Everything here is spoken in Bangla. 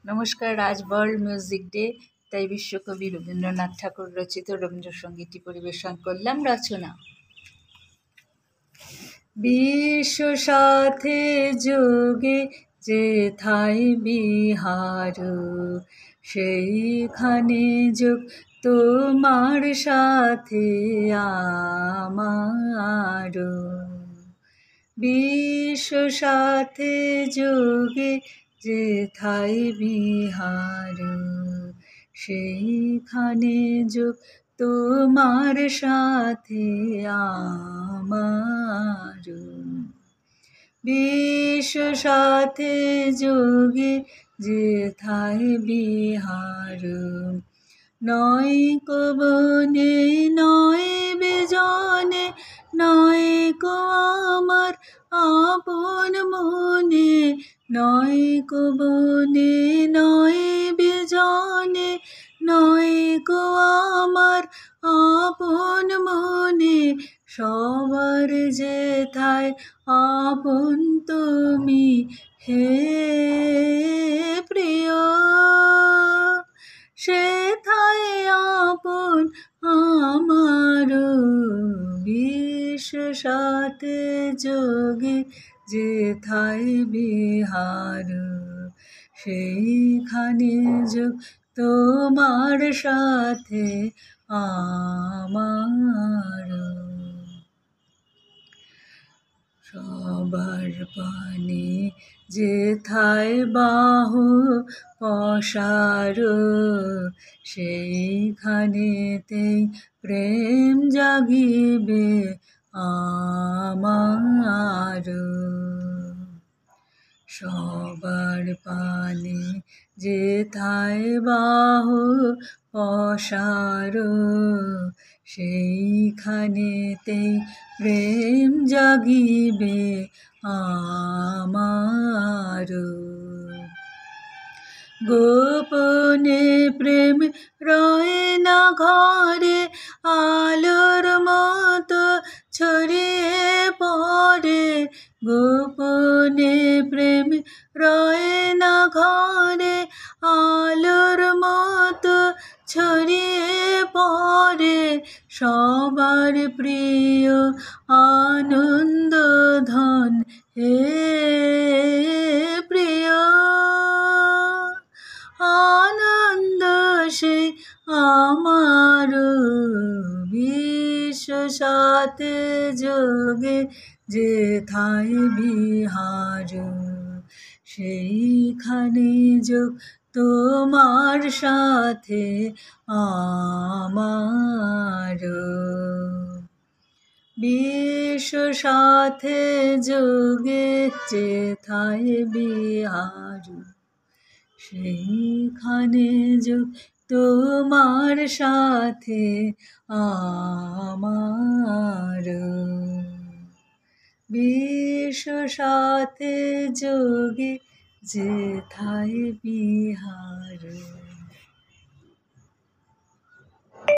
নমস্কার। আজ ওয়ার্ল্ড মিউজিক ডে, তাই বিশ্বকবি রবীন্দ্রনাথ ঠাকুর রচিত রবীন্দ্রসঙ্গীতটি পরিবেশন করলাম। রচনা: বিশ্ব সাথে যোগে যেথায় বিহার, সেইখানে যোগ তোমার সাথে আমার। বিশ্ব সাথে যোগে যেথায় বিহার, সেইখানে যোগ তোমার সাথে আমার। বিশ্ব সাথে যোগে যেথায় বিহার, নয় কো বনে নয় বেজনে, নয় কো আমার আপন মনে, নয় কো বনে নয় বেজনে, নয় কো আমার আপন মনে, সবার যেথায় আপন তুমি হে প্রিয়, সেথায় আপন আমার। বিশ্ব সাথে যোগে যেথায় বিহার, সেইখানে যোগ তোমার সাথে আমার। সবার পানে যেথায় বাহু পসার, সেইখানেতেই প্রেম জাগিবে আমার। সবার পানে যেথায় বাহু পসার, সেইখানেতেই প্রেম জাগিবে আমার। গোপনে প্রেম রয় না ঘরে, আলোর মতো ছড়িয়ে পড়ে। গোপনে প্রেম রয় না ঘরে, আলোর মতো ছড়িয়ে পড়ে। সবার প্রিয় আনন্দ ধন হে প্রিয়, আনন্দ সে আমার। বিশ্ব সাথে যোগে যেথায় বিহার, সেইখানে যোগ তোমার সাথে আমার। বিশ্ব সাথে যোগে যেথায় বিহার, সেইখানে যোগ তোমার সাথে আমার। বিশ্ব সাথে যোগে যেথায় বিহার।